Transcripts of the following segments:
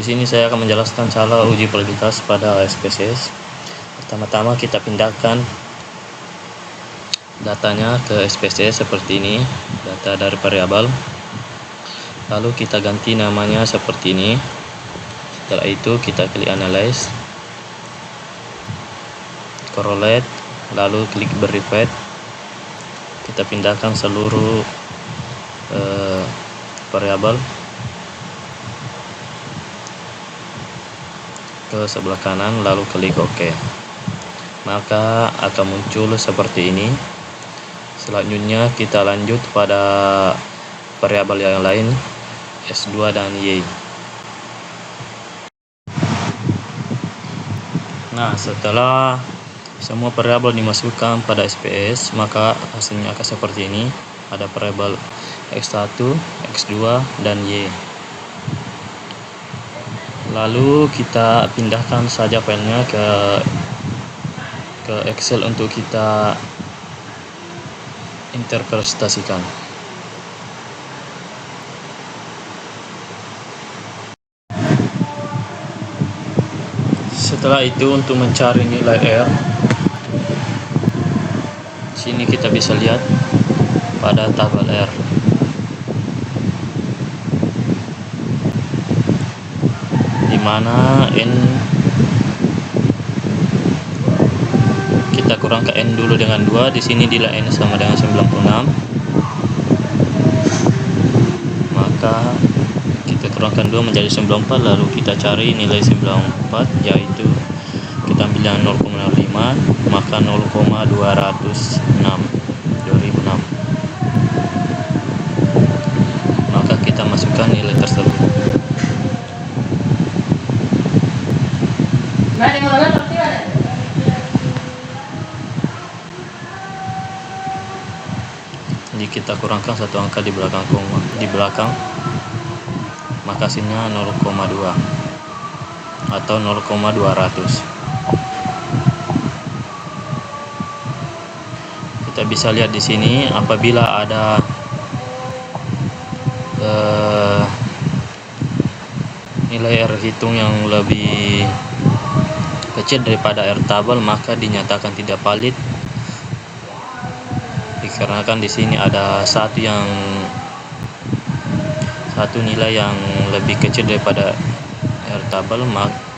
sini saya akan menjelaskan cara uji validitas pada SPSS. Pertama-tama kita pindahkan datanya ke SPSS seperti ini, data dari variabel. Lalu kita ganti namanya seperti ini. Setelah itu kita klik analyze, correlate, lalu klik verified. Kita pindahkan seluruh variabel ke sebelah kanan, lalu klik OK. Maka akan muncul seperti ini. Selanjutnya kita lanjut pada variabel yang lain, S2 dan Y. Nah, setelah semua variabel dimasukkan pada SPS, maka hasilnya akan seperti ini. Ada variabel X1, X2, dan Y. Lalu kita pindahkan saja filenya ke Excel untuk kita interpretasikan. Setelah itu untuk mencari nilai R, sini kita bisa lihat pada tabel R. Di mana N kita kurangkan N dulu dengan 2. Di sini nilai N sama dengan 96. Maka kita kurangkan 2 menjadi 94, lalu kita cari nilai 94, yaitu kita ambil yang 0,05, maka 0,206, 2006. Maka kita masukkan nilai tersebut. Jadi kita kurangkan satu angka di belakang koma, maka hasilnya 0,2 atau 0,200. Kita bisa lihat di sini apabila ada nilai R hitung yang lebih kecil daripada R tabel, maka dinyatakan tidak valid. Dikarenakan di sini ada satu nilai yang lebih kecil daripada R tabel,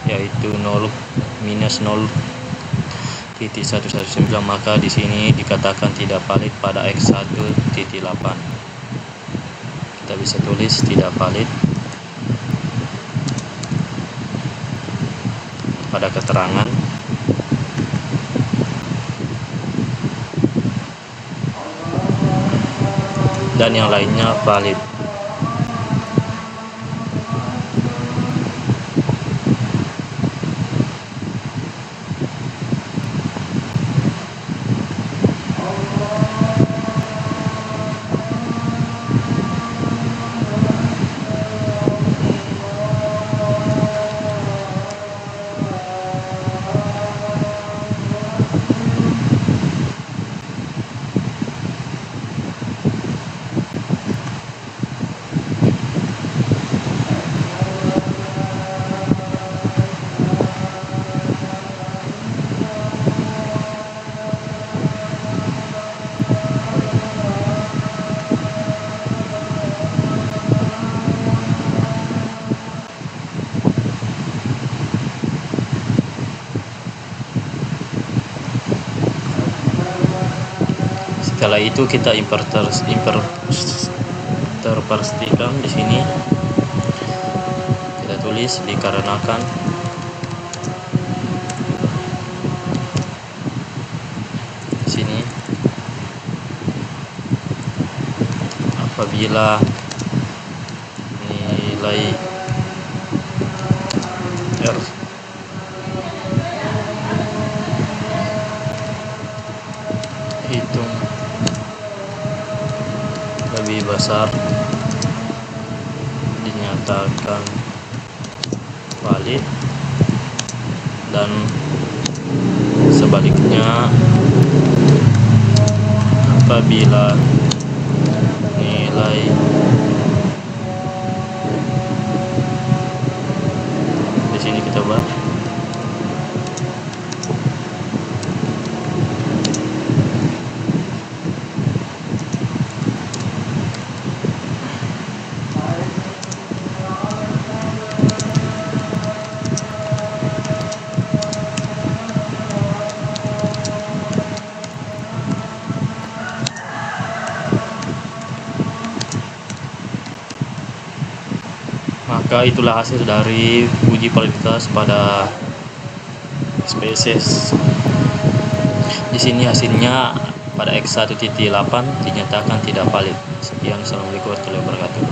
yaitu 0 minus 0,119, maka di sini dikatakan tidak valid pada X1.8. Kita bisa tulis tidak valid pada keterangan. Dan yang lainnya valid. Setelah itu kita interpretasikan di sini. Kita tulis dikarenakan di sini apabila nilai R hitung lebih besar, dinyatakan valid, dan sebaliknya apabila nilai sini kita ubah. Maka itulah hasil dari uji validitas pada SPSS. Di sini hasilnya pada X1.8 dinyatakan tidak valid. Sekian, assalamualaikum warahmatullahi wabarakatuh.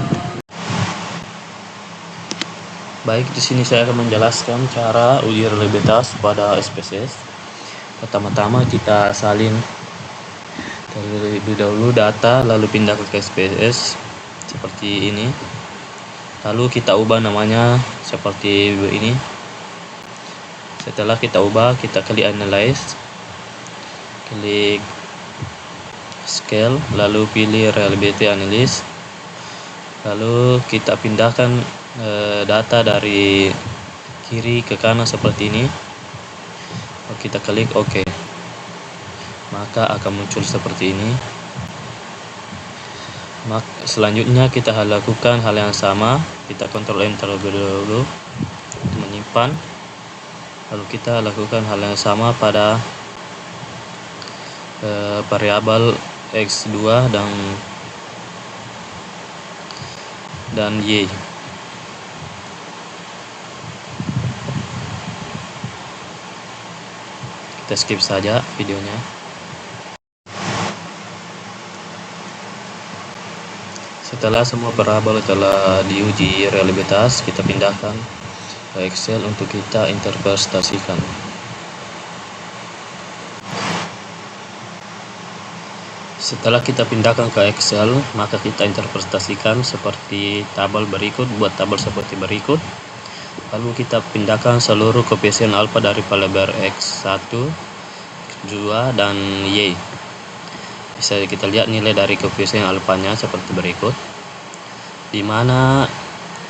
Baik, di sini saya akan menjelaskan cara uji reliabilitas pada SPSS. Pertama-tama kita salin terlebih dahulu data, lalu pindah ke SPSS seperti ini. Lalu kita ubah namanya seperti ini. Setelah kita ubah, kita klik analyze, klik scale, lalu pilih reliability analysis. Lalu kita pindahkan data dari kiri ke kanan seperti ini. Kita klik OK. Maka akan muncul seperti ini. Selanjutnya kita lakukan hal yang sama. Kita Ctrl Enter terlebih dahulu untuk menyimpan. Lalu kita lakukan hal yang sama pada variabel X2 dan Y. Kita skip saja videonya. Setelah semua variabel telah diuji reliabilitas, kita pindahkan ke Excel untuk kita interpretasikan. Setelah kita pindahkan ke Excel, maka kita interpretasikan seperti tabel berikut. Buat tabel seperti berikut. Lalu kita pindahkan seluruh koefisien alfa dari variabel X1, X2, dan Y. Bisa kita lihat nilai dari koefisien alfanya seperti berikut, dimana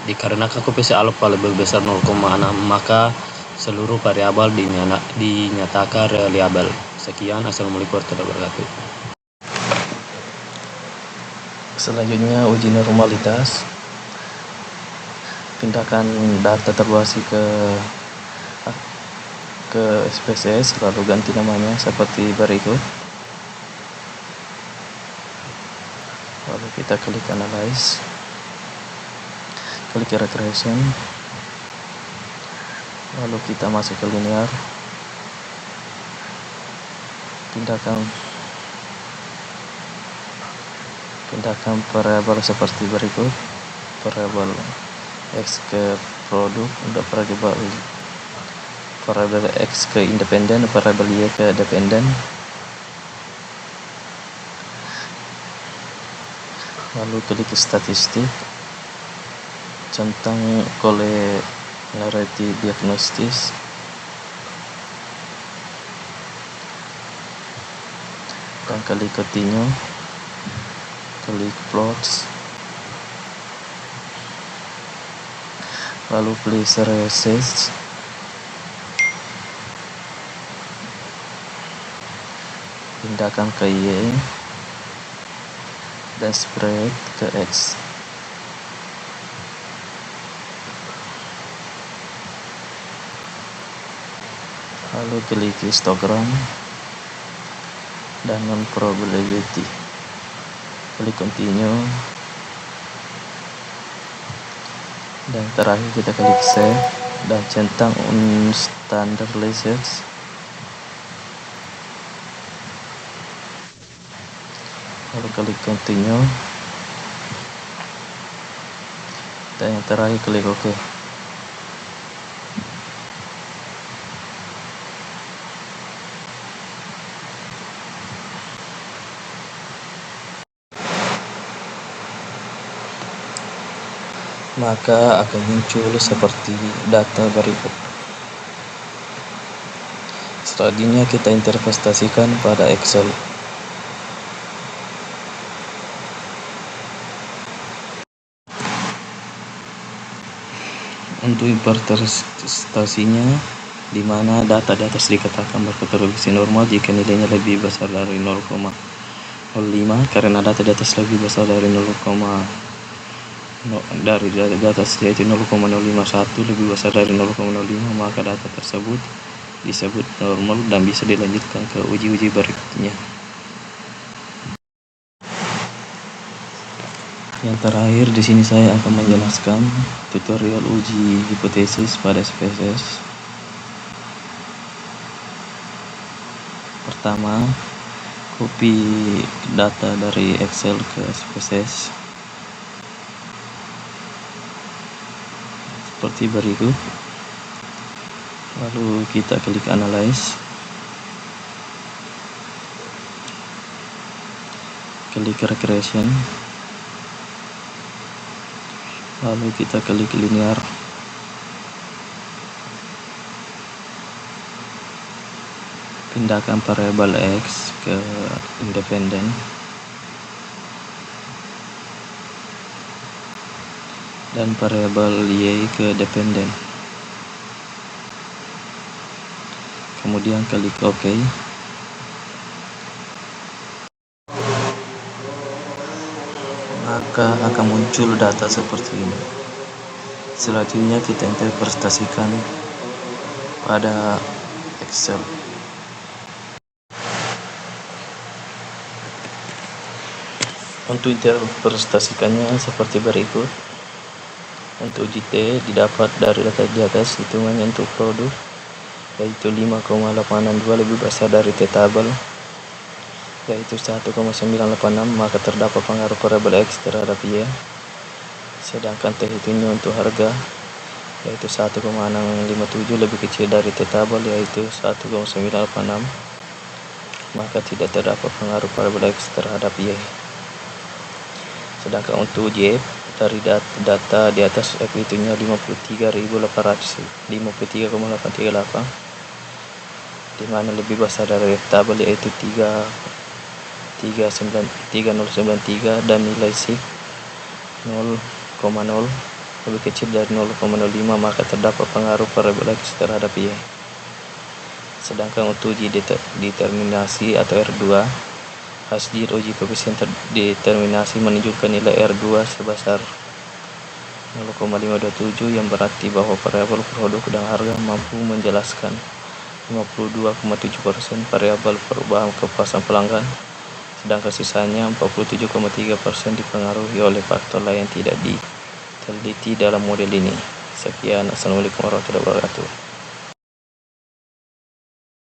dikarenakan koefisien alfa lebih besar 0,6, maka seluruh variabel dinyatakan reliable. Sekian, assalamualaikum warahmatullahi wabarakatuh. Selanjutnya uji normalitas. Pindahkan data terbasis ke SPSS, lalu ganti namanya seperti berikut. Lalu kita klik analyze, klik regression, lalu kita masuk ke linear, pindahkan variabel seperti berikut. Variabel X ke produk, untuk variabel X ke independen, variabel Y ke dependen. Lalu klik statistik, centang collinearity diagnosis, dan klik continue, klik plots, lalu please research, pindahkan ke Y, dan spread ke X. Lalu klik histogram dan non-probability, klik continue, dan terakhir kita klik save dan centang standard research. Lalu klik continue, dan yang terakhir klik OK. Maka akan muncul seperti data berikut. Selanjutnya kita interpretasikan pada Excel. Untuk interpretasinya, di mana data di atas dikatakan berkorelasi normal jika nilainya lebih besar dari 0,05, karena data di atas lebih besar dari 0, dari di atas yaitu 0,051 lebih besar dari 0,05, maka data tersebut disebut normal dan bisa dilanjutkan ke uji-uji berikutnya. Yang terakhir, di sini saya akan menjelaskan tutorial uji hipotesis pada SPSS. Pertama, copy data dari Excel ke SPSS seperti berikut. Lalu kita klik analyze, klik regression, lalu kita klik linear, pindahkan variabel X ke independen, dan variabel Y ke dependen. Kemudian klik OK. Maka akan muncul data seperti ini. Selanjutnya kita interpretasikan pada Excel. Untuk interpretasikannya seperti berikut. Untuk JT didapat dari data di atas, hitungannya untuk produk yaitu 5,862 lebih besar dari T-tabel yaitu 1,986, maka terdapat pengaruh variabel X terhadap Y. Sedangkan terhitungnya untuk harga yaitu 1,657 lebih kecil dari T-tabel yaitu 1,986, maka tidak terdapat pengaruh variabel X terhadap Y. Sedangkan untuk Y, dari data di atas hitungnya 53.838, di mana lebih besar dari tabel yaitu 3093 dan nilai SIG 0,0 lebih kecil dari 0,05, maka terdapat pengaruh variabel X terhadap Y. Sedangkan untuk uji determinasi atau R2, hasil uji koefisien determinasi menunjukkan nilai R2 sebesar 0,527, yang berarti bahwa variabel produk dan harga mampu menjelaskan 52,7% variabel perubahan kepuasan pelanggan, sedangkan sisanya 47,3% dipengaruhi oleh faktor lain yang tidak diteliti dalam model ini. Sekian, Assalamualaikum warahmatullahi wabarakatuh.